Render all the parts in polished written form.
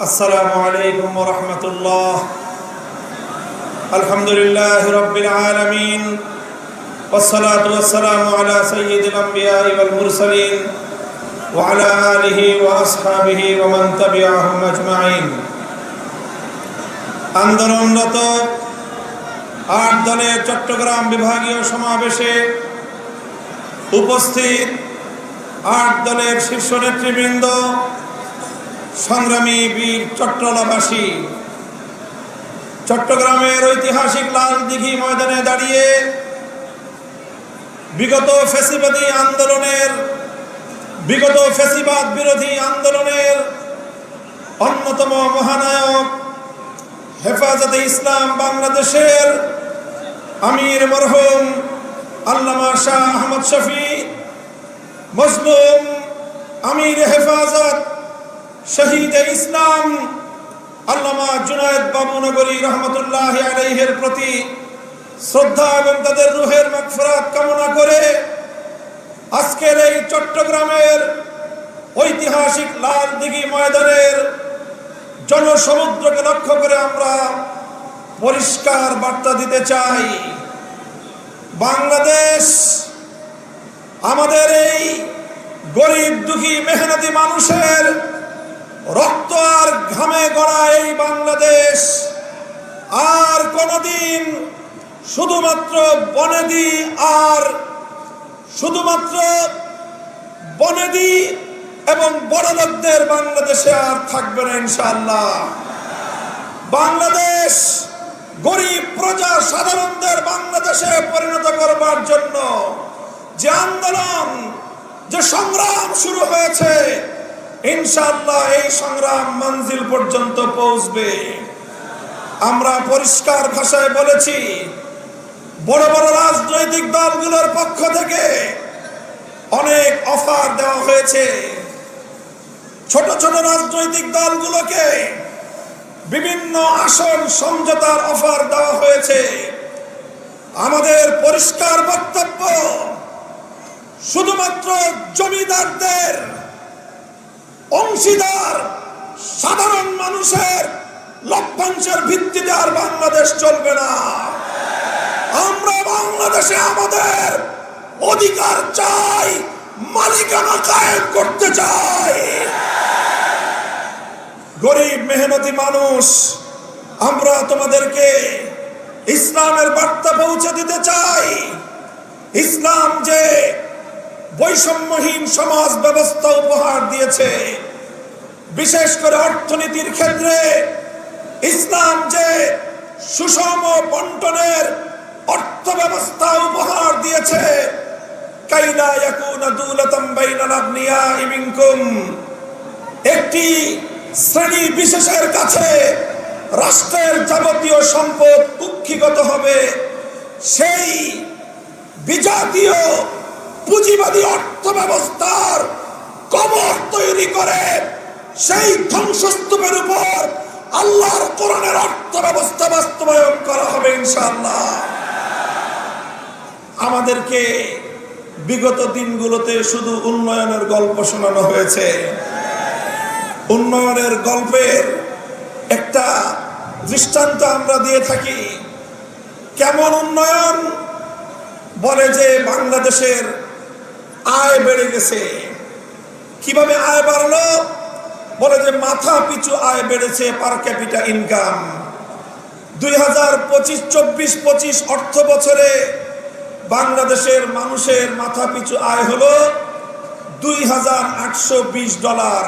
আসসালামু আলাইকুম ওয়া রাহমাতুল্লাহ। আলহামদুলিল্লাহি রাব্বিল আলামিন ওয়াসসালাতু ওয়াসসালামু আলা সাইয়্যিদিল আমবিয়া'i ওয়াল মুরসালিন ওয়া আলা আলিহি ওয়া আসহাবিহি ওয়া মান তাবি'আহুম আজমাইন। আন্দোলনরত ৮ দলের চট্টগ্রাম বিভাগীয় সমাবেশে উপস্থিত ৮ দলের শীর্ষ নেতৃবৃন্দ, সংগ্রামী বীর চট্টলাবাসী, চট্টগ্রামের ঐতিহাসিক লাল দিঘি ময়দানে দাঁড়িয়ে বিগত ফ্যাসিবাদ বিরোধী আন্দোলনের অন্যতম মহানায়ক হেফাজতে ইসলাম বাংলাদেশের আমির মরহুম আল্লামা শাহ আহমদ শফি, মজলুম আমির হেফাজত শহীদ ইসলাম আল্লামা জুনায়েদ বাবুনগরী রহমতুল্লাহি আলাইহির প্রতি শ্রদ্ধা এবং তাদের রুহের মাগফিরাত কামনা করে আজকের এই চট্টগ্রামের ঐতিহাসিক লাল দিঘি ময়দানের জনসমুদ্রকে লক্ষ্য করে আমরা পরিষ্কার বার্তা দিতে চাই। বাংলাদেশ, আমাদের এই গরিব দুঃখী মেহনতি মানুষের রক্ত আর ঘামে গড়া এই বাংলাদেশ আর কোনদিন শুধুমাত্র বনেদি এবং বড়লোকদের বাংলাদেশে আর থাকবে না ইনশাআল্লাহ। বাংলাদেশ গরিব প্রজা সাধারণদের বাংলাদেশে পরিণত করবার জন্য যে আন্দোলন, যে সংগ্রাম শুরু হয়েছে, ইনশাআল্লাহ এই সংগ্রাম মঞ্জিল পর্যন্ত পৌঁছবে। আমরা পরিষ্কার ভাষায় বলেছি, বড় বড় রাজনৈতিক দলগুলোর পক্ষ থেকে অনেক অফার দেওয়া হয়েছে। ছোট ছোট রাজনৈতিক দলগুলোকে বিভিন্ন আসন সমঝোতার অফার দেওয়া হয়েছে। আমাদের পরিষ্কার বক্তব্য, শুধুমাত্র জমিদারদের অংশীদার সাধারণ মানুষের লভ্যাংশের ভিত্তিতে আর বাংলাদেশ চলবে না। আমরা বাংলাদেশে আমাদের অধিকার চাই, মালিকানা কায়েম করতে চাই। গরিব মেহনতি মানুষ, আমরা তোমাদেরকে ইসলামের বার্তা পৌঁছে দিতে চাই। ইসলাম যে বৈষম্যহীন সমাজ ব্যবস্থা উপহার দিয়েছে, বিশেষ করে অর্থনীতির ক্ষেত্রে ইসলাম যে সুষম বন্টনের অর্থ ব্যবস্থা উপহার দিয়েছে, কাইলা ইয়াকুনা দুলাতাম বাইনাল আগনিয়াই মিনকুম, একটি শ্রেণী বিশেষের কাছে রাষ্ট্রের যাবতীয় সম্পদ কুক্ষিগত হবে, সেই বিজাতীয় পুঁজিবাদী অর্থ ব্যবস্থার কবর তৈরি করে সেই ধ্বংসস্তূপের উপর আল্লাহর কোরআনের অর্থ ব্যবস্থা বাস্তবায়ন করা হবে ইনশাআল্লাহ। আমাদেরকে বিগত দিনগুলোতে শুধু উন্নয়নের গল্প শোনানো হয়েছে। উন্নয়নের গল্পের একটা দৃষ্টান্ত আমরা দিয়ে থাকি। কেমন উন্নয়ন? বলে যে বাংলাদেশের আয় বেড়ে গেছে। কিভাবে আয় বাড়লো? বলে যে মাথা পিছু আয় বেড়েছে, পার ক্যাপিটা ইনকাম। 2025-24-25 অর্থ বছরে বাংলাদেশের মানুষের মাথা পিছু আয় হলো $2,820।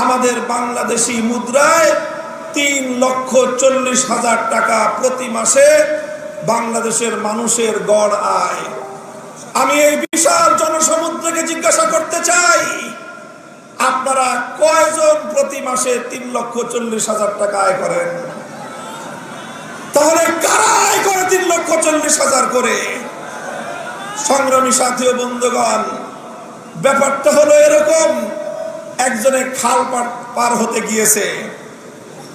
আমাদের বাংলাদেশি মুদ্রায় 3,40,000 টাকা প্রতি মাসে বাংলাদেশের মানুষের গড় আয়। আমি এই বিশাল জনসমুদ্রকে জিজ্ঞাসা করতে চাই, আপনারা কয়জন প্রতি মাসে 3,40,000 টাকা আয় করেন? তাহলে কারা আয় করে 3,40,000 করে? সংগ্রামী সাথী ও বন্ধুগণ, ব্যাপারটা হলো এরকম। একজনে খাল পার হতে গিয়েছে,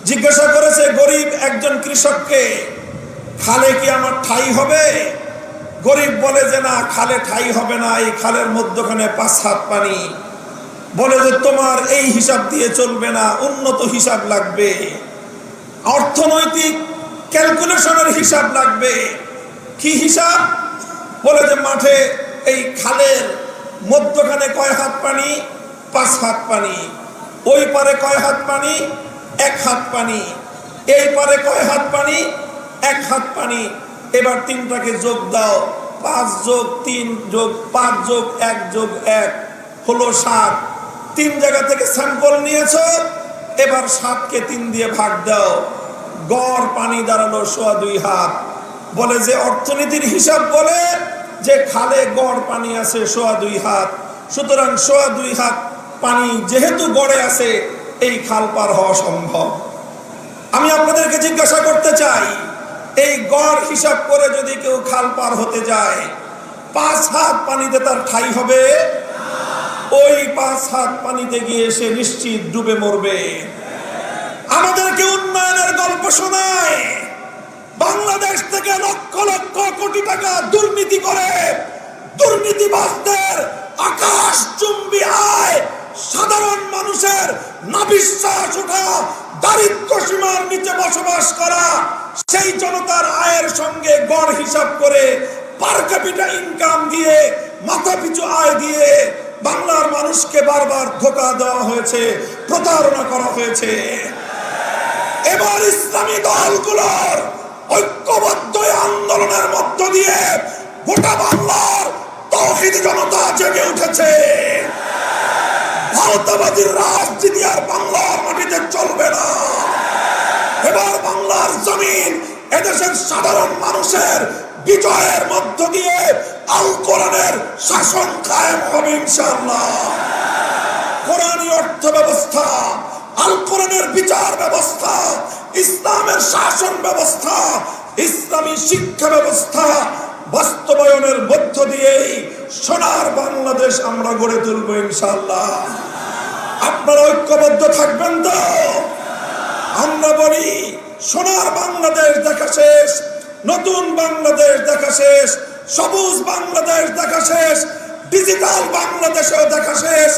জিজ্ঞাসা করেছে গরিব একজন কৃষককে, খালে কি আমার ঠাঁই হবে? গরিব বলে যে না, খালে ঠাই হবে না, এই খালের মধ্যখানে 5 হাত পানি। বলে যে তোমার এই হিসাব দিয়ে চলবে না, উন্নত হিসাব লাগবে, অর্থনৈতিক ক্যালকুলেশনের হিসাব লাগবে। কি হিসাব? বলে যে মাঠে এই খালের মধ্যখানে কয় হাত পানি? 5 হাত পানি। ওই পারে কয় হাত পানি? 1 হাত পানি। এই পারে কয় হাত পানি? 1 হাত পানি। এবার তিনটাকে যোগ দাও, 5 যোগ 3 যোগ 5 যোগ 1 যোগ 1 হলো 7। 3 জায়গা থেকে স্যাম্পল নিয়েছো, এবার 7কে 3 দিয়ে ভাগ দাও, গড় পানি দাঁড়ালো 2.25 হাত। বলে যে অর্থনীতির হিসাব বলে যে খালে গড় পানি আছে 2.25 হাত, সুতরাং 2.25 হাত পানি যেহেতু গড়ে আছে, এই খাল পার হওয়া সম্ভব। আমি আপনাদেরকে জিজ্ঞাসা করতে চাই, এই গড় হিসাব করে যদি কেউ খাল পার হতে যায়, 5 হাত পানিতে তার ঠাই হবে? ওই 5 হাত পানিতে গিয়ে সে নিশ্চিত ডুবে মরবে। আমাদেরকে উন্নয়নের গল্প শোনায়, বাংলাদেশ থেকে লক্ষ লক্ষ কোটি টাকা দুর্নীতি করে দুর্নীতিবাজদের আকাশচুম্বী আয়, সাধারণ মানুষের নাভিশ্বাস ওঠা, দারিদ্র সীমার নিচে বসবাস করা সেই জনতার আয়ের সঙ্গে গড় হিসাব করে পার ক্যাপিটা ইনকাম দিয়ে, মাথা পিছু আয় দিয়ে বাংলার মানুষকে বারবার ধোঁকা দেওয়া হয়েছে, প্রতারণা করা হয়েছে। এবার ইসলামী দলগুলোর ঐক্যবদ্ধ আন্দোলনের মধ্য দিয়ে গোটা বাংলার তৌহিদি জনতা জেগে উঠেছে। ভারতবাদীর রাজনীতি আর বাংলার মাটিতে চলবে না। এবার বাংলার জমিন এদেশের সাধারণ মানুষের বিজয়ের মধ্য দিয়ে আল কোরআনের শাসন কায়েম হবে ইনশাআল্লাহ। কোরআনী অর্থ ব্যবস্থা, আল কোরআনের বিচার ব্যবস্থা, ইসলামের শাসন ব্যবস্থা, ইসলামী শিক্ষা ব্যবস্থা বাস্তবায়নের মধ্য দিয়েই সোনার বাংলাদেশ আমরা গড়ে তুলব ইনশাআল্লাহ। আপনারা ঐক্যবদ্ধ থাকবেন তো? আমরা বলি সোনার বাংলাদেশ দেখা শেষ, নতুন বাংলাদেশ দেখা শেষ, সবুজ বাংলাদেশ দেখা শেষ, ডিজিটাল বাংলাদেশেও দেখা শেষ।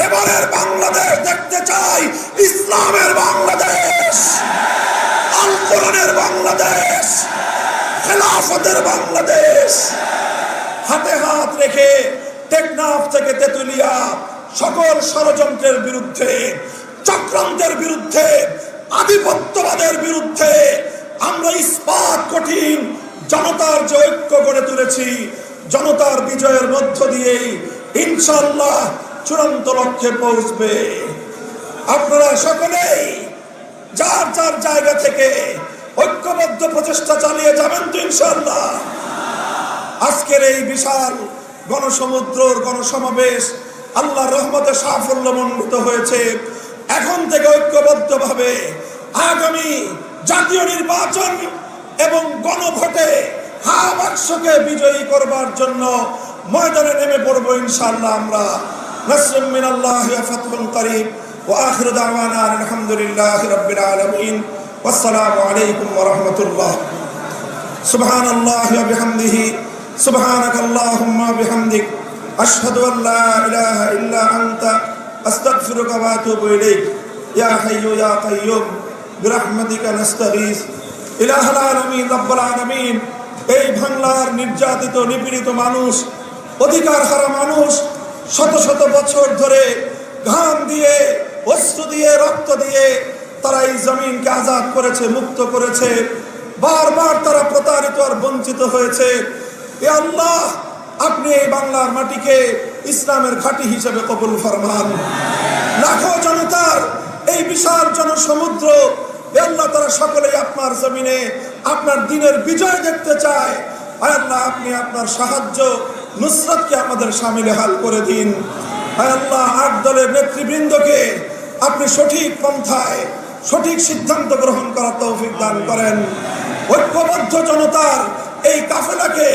এবারের বাংলাদেশ দেখতে চাই ইসলামের বাংলাদেশ, আল কোরআনের বাংলাদেশ, খেলাফতের বাংলাদেশ। হাতে হাত রেখে টেকনাফ থেকে তেতুলিয়া সকল ষড়যন্ত্রের বিরুদ্ধে, চক্রান্তের বিরুদ্ধে, আধিপত্যবাদের বিরুদ্ধে আমরা ইস্পাত কঠিন জনতার যে ঐক্য গড়ে তুলেছি, জনতার বিজয়ের মধ্য দিয়েই ইনশাআল্লাহ চূড়ান্ত লক্ষ্যে পৌঁছবে। আপনারা সকলেই যার যার জায়গা থেকে ঐক্যবদ্ধ প্রচেষ্টা চালিয়ে যাবেন তো ইনশাআল্লাহ। আজকের এই বিশাল গণসমুদ্রর গণসমাবেশ আল্লাহর রহমতে সাফল্যমণ্ডিত হয়েছে। এখন থেকে ঐক্যবদ্ধভাবে আগামী জাতীয় নির্বাচন এবং গণভোটে হা বাক্সকে বিজয়ী করবার জন্য ময়দানে নেমে পড়বো ইনশাআল্লাহ। আমরা নাসরুম মিনাল্লাহি ওয়া ফাতহুন করিব ওয়া আখিরু দাওয়ানা আলহামদুলিল্লাহি রাব্বিল আলামিন। ওয়াসসালামু আলাইকুম ওয়া রাহমাতুল্লাহ। সুবহানাল্লাহি ওয়া বিহামদিহি, সুবহানাকাল্লাহুম্মা ওয়া বিহামদিক, আশহাদু আল লা ইলাহা ইল্লা আনতা, আস্তাগফিরুকা ওয়া আতুবু ইলাইক। ইয়া হাইয়্যু ইয়া কাইয়্যুম বিরহমাতিকা নাস্তাগীস। ইলাহুল আলামিন, রব্বুল আলামিন, এই বাংলার নির্যাতিত নিপীড়িত মানুষ, অধিকার হারা মানুষ শত শত বছর ধরে ঘাম দিয়ে, অশ্রু দিয়ে, রক্ত দিয়ে তারা এই জমিনকে আজাদ করেছে, মুক্ত করেছে। বারবার তারা প্রতারিত আর বঞ্চিত হয়েছে। এ আল্লাহ, আপনি এই বাংলার মাটিকে ইসলামের ঘাঁটি হিসেবে কবুল ফরমান। লাখো জনতার এই বিশাল জনসমুদ্র, এ আল্লাহ, তারা সকলেই আপনার জমিনে আপনার দিনের বিজয় দেখতে চায়। আয় আল্লাহ, আপনি আপনার সাহায্য নুসরতকে আমাদের শামিলে হাল করে দিন। আয় আল্লাহ, 8 দলের নেতৃবৃন্দকে আপনি সঠিক পন্থায় সঠিক সিদ্ধান্ত গ্রহণ করার তৌফিক দান করেন। ঐক্যবদ্ধ জনতার এই কাফেলাকে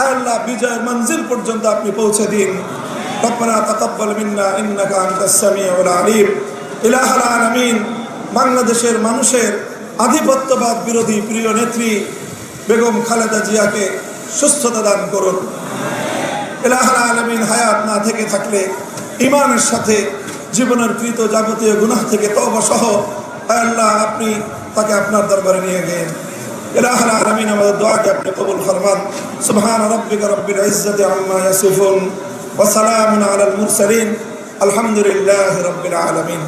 আয় আল্লাহ বিজয়ের মঞ্জিল পর্যন্ত আপনি পৌঁছে দিন। রব্বানা তাকাব্বাল মিন্না ইন্নাকা আনতাস সামিউল আলিম। ইলাহুল আলামিন, বাংলাদেশের মানুষের আধিপত্যবাদ বিরোধী প্রিয় নেত্রী বেগম খালেদা জিয়াকে সুস্থতা দান করুন। ইলাহুল আলামিন হায়াত না থেকে থাকলে ঈমানের সাথে জীবনের কৃত যাবতীয় গুনাহ থেকে তওবা সহ আল্লাহ আপনি তাকে আপনার দরবারে নিয়ে গেলেন। ইলাহুল আলামিন আমাদের দোয়াকে আপনি কবুল ফরমান। সুবহান রাব্বিকা রাব্বিল ইজ্জাতি আম্মা ইয়াসিফুন ওয়া সালামুন আলাল মুরসালিন আলহামদুলিল্লাহি রাব্বিল আলামিন।